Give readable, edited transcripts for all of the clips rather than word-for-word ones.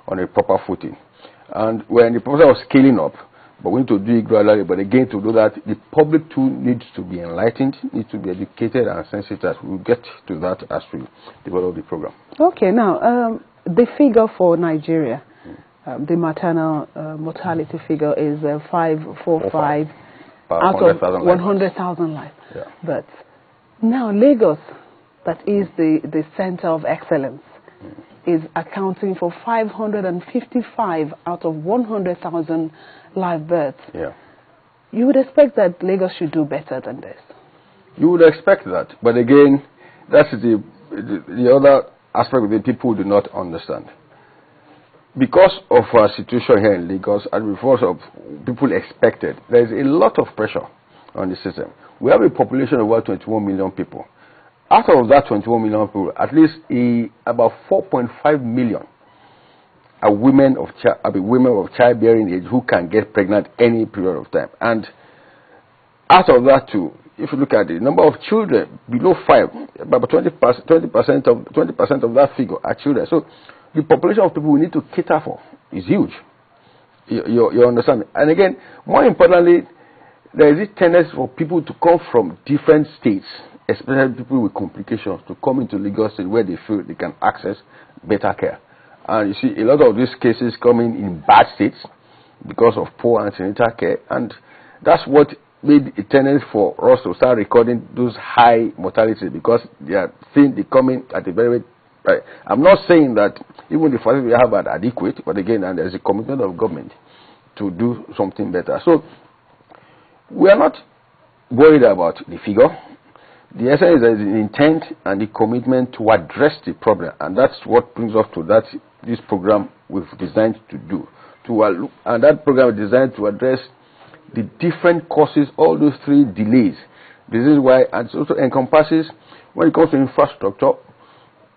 on a proper footing. And we're in the process of scaling up, but we need to do it gradually. But again, to do that, the public too needs to be enlightened, needs to be educated and sensitive. We'll get to that as we develop the program. Okay, now, the figure for Nigeria, the maternal mortality figure is 545 out of 100,000 lives. Yeah. But now Lagos, that is the center of excellence, is accounting for 555 out of 100,000 live births. Yeah. You would expect that Lagos should do better than this. You would expect that, but again, that's the other aspect that people do not understand. Because of our situation here in Lagos and because of people expected, there is a lot of pressure on the system. We have a population of about 21 million people. Out of that 21 million people, at least about 4.5 million are women of childbearing age who can get pregnant any period of time. And out of that too, if you look at the number of children below 5, about 20% of that figure are children. So the population of people we need to cater for is huge. You understand? And again, more importantly, there is this tendency for people to come from different states, especially people with complications, to come into Lagos State where they feel they can access better care. And you see a lot of these cases coming in bad states because of poor antenatal care, and that's what made a tendency for us to start recording those high mortality, because they are seeing they coming at a very I'm not saying that even the facilities we have are adequate, but again, and there's a commitment of government to do something better. So we are not worried about the figure. The essence is there is an intent and the commitment to address the problem, and that's what brings us to that this program we've designed to do. And that program is designed to address the different causes, all those three delays. This is why, and it also encompasses, when it comes to infrastructure,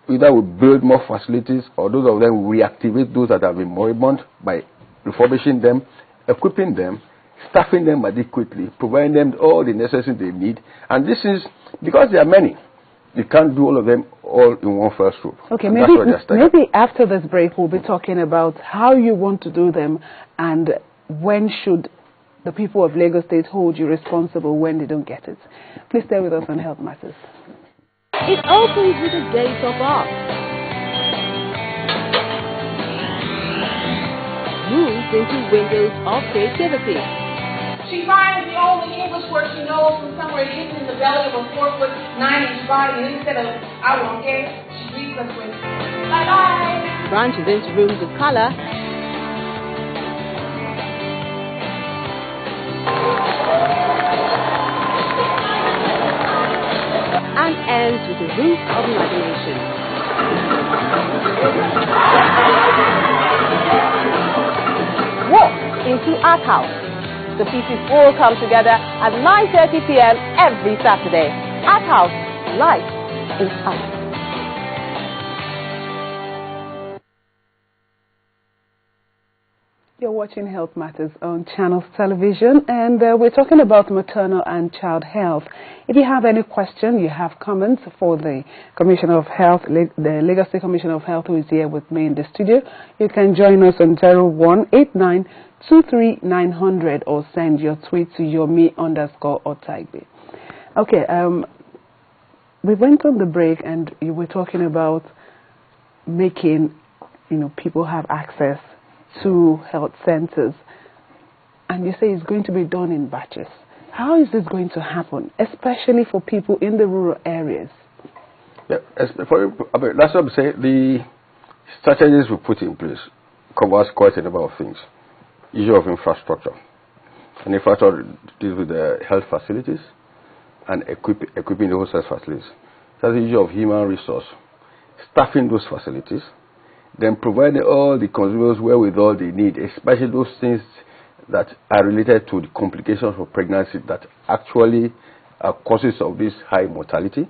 either we build more facilities, or those of them we reactivate those that have been moribund by refurbishing them, equipping them, staffing them adequately, providing them all the necessary they need. And this is because there are many. You can't do all of them all in one fell swoop. Okay, maybe after this break we'll be talking about how you want to do them and when should the people of Lagos State hold you responsible when they don't get it. Please stay with us on Health Matters. It opens with a gate of art. Moves into windows of creativity. She finds the only English word she knows from somewhere hidden in the belly of a 4'9" body, and instead of "I won't get," she greets us with "bye bye." Branches into rooms of color. And ends with a roof of imagination. Walk into Art House. The pieces all come together at 9:30 p.m. every Saturday. Art House, life is art. You're watching Health Matters on Channels Television, and we're talking about maternal and child health. If you have any question, you have comments for the Commissioner of Health, the Lagos State Commissioner of Health, who is here with me in the studio, you can join us on 0189239900 or send your tweet to yomi_Otaigbe. Okay, we went on the break and you were talking about making, people have access to health centers, and you say it's going to be done in batches. How is this going to happen, especially for people in the rural areas? Yeah, that's what I'm saying. The strategies we put in place covers quite a number of things. Issue of infrastructure. And infrastructure deals with the health facilities and equipping those health facilities. That's the issue of human resource. Staffing those facilities, then providing all the consumers wherewithal they need, especially those things that are related to the complications of pregnancy that actually are causes of this high mortality.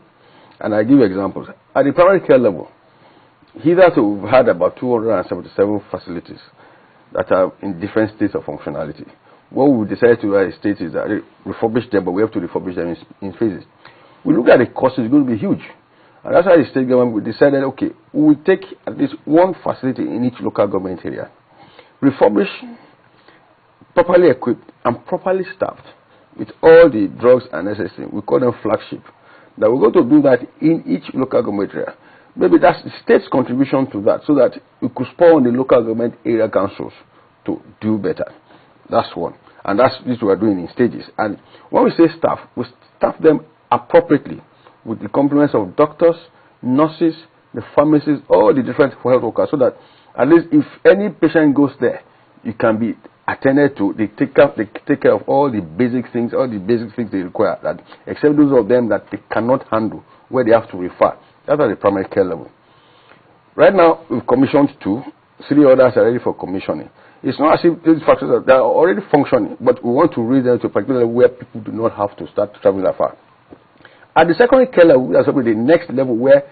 And I give you examples. At the primary care level, hitherto we've had about 277 facilities that are in different states of functionality. What we decided to do as a state is that refurbish them, but we have to refurbish them in phases. We look at the cost, it's going to be huge. And that's why the state government we decided, okay, we will take at least one facility in each local government area, refurbish, properly equipped, and properly staffed with all the drugs and necessary. We call them flagship. That we're going to do that in each local government area. Maybe that's the state's contribution to that, so that we could spur on the local government area councils to do better. That's one. And that's this we are doing in stages. And when we say staff, we staff them appropriately with the complements of doctors, nurses, the pharmacists, all the different health workers, so that at least if any patient goes there, you can be attended to. They take care of all the basic things they require, that except those of them that they cannot handle, where they have to refer. That's at the primary care level. Right now, we've commissioned 2. 3 others are ready for commissioning. It's not as if these factories are already functioning, but we want to raise them to a particular level where people do not have to start traveling that far. At the secondary care level, that's probably the next level where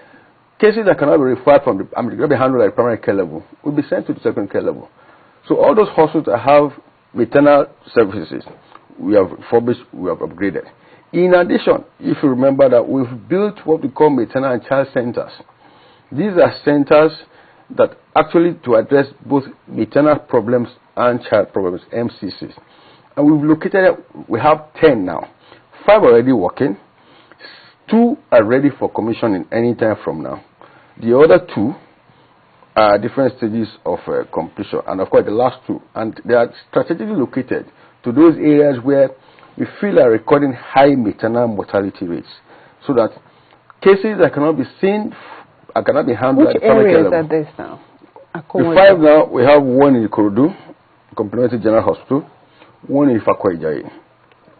cases that cannot be referred from the handled at the primary care level will be sent to the secondary care level. So all those hospitals that have maternal services, we have refurbished, we have upgraded. In addition, if you remember that we've built what we call maternal and child centers. These are centers that actually to address both maternal problems and child problems, MCCs. And we've located, we have 10 now. 5 already working. 2 are ready for commissioning any time from now. The other 2 are different stages of completion, and of course the last 2, and they are strategically located to those areas where we feel are recording high maternal mortality rates, so that cases that cannot be seen cannot be handled at the primary care level. Which areas are this now? The 5 now, we have 1 in Ikorodu, Complementary General Hospital, 1 in Fakwaijai,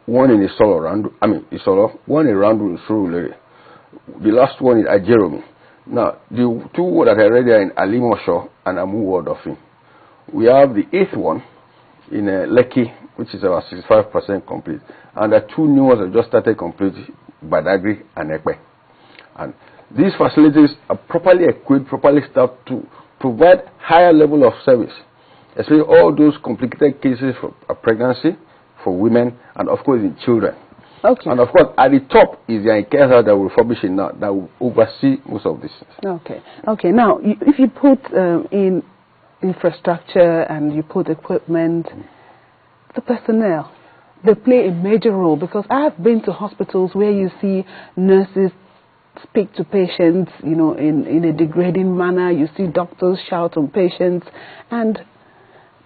1 in Isolo, 1 in Randu in Surulere. The last one is at Jeremy. Now, the 2 that are ready are in Alimosho and Amu Wardofin. We have the 8th one in Lekki, which is about 65% complete. And the 2 new ones that just started complete, Badagry and Ekpe. And these facilities are properly equipped, properly staffed to provide higher level of service, especially all those complicated cases for pregnancy, for women, and of course in children. Okay. And of course, at the top is the care house that we're refurbishing now, that will oversee most of this. Okay. Okay. Now, if you put in infrastructure and you put equipment, the personnel, they play a major role, because I have been to hospitals where you see nurses speak to patients, you know, in a degrading manner. You see doctors shout on patients, and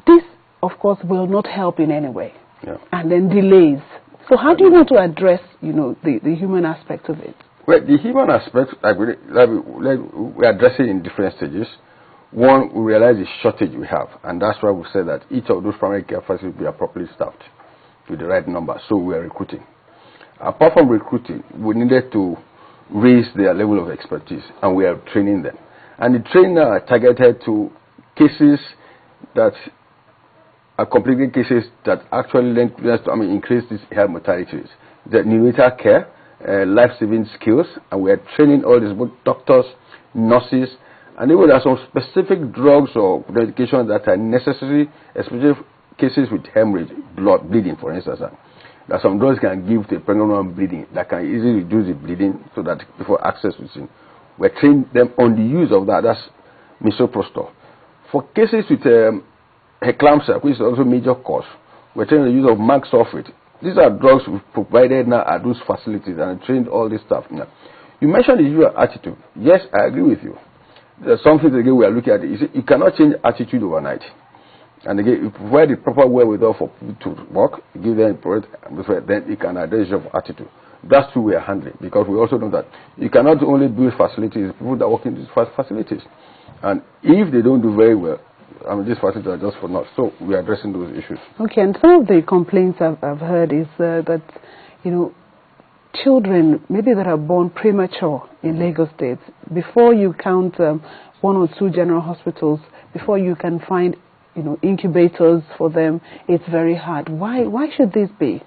this, of course, will not help in any way. Yeah. And then delays. So how do you want to address, you know, the human aspect of it? Well, the human aspect, we're addressing in different stages. One, we realize the shortage we have, and that's why we said that each of those primary care facilities will be appropriately staffed with the right number. So we are recruiting. Apart from recruiting, we needed to raise their level of expertise, and we are training them. And the training are targeted to cases that are complicated cases that actually increase this health mortality rates. The neonatal care, life-saving skills, and we are training all these both doctors, nurses, and even there are some specific drugs or medications that are necessary, especially cases with hemorrhage, blood bleeding, for instance. That some drugs can give to a pregnant woman bleeding that can easily reduce the bleeding, so that before access is in. We're training them on the use of that. That's misoprostol. For cases with eclampsia, which is also a major cause, we're training the use of mag sulfate. These are drugs we've provided now at those facilities, and trained all this stuff now. You mentioned the issue of attitude. Yes, I agree with you. There's something again we are looking at. You cannot change attitude overnight. And again, you provide the proper wherewithal for people to work, give them then you can address your attitude. That's who we are handling, because we also know that you cannot only build facilities, people that work in these facilities. And if they don't do very well, these facilities are just for naught. So we are addressing those issues. Okay, and some of the complaints I've heard is that, you know, children maybe that are born premature in Lagos State, before you count 1 or 2 general hospitals, before you can find, you know, incubators for them, it's very hard. Why should this be?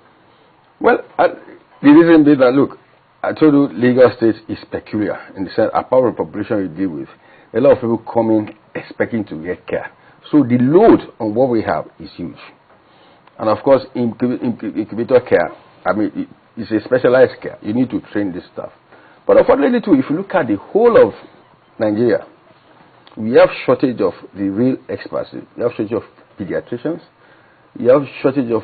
Well, the reason being that, look, I told you Lagos State is peculiar in the sense, apart from the population you deal with, a lot of people coming expecting to get care. So the load on what we have is huge. And of course, incubator care, it's a specialized care. You need to train this stuff. But unfortunately too, if you look at the whole of Nigeria, we have shortage of the real experts. We have shortage of pediatricians. We have shortage of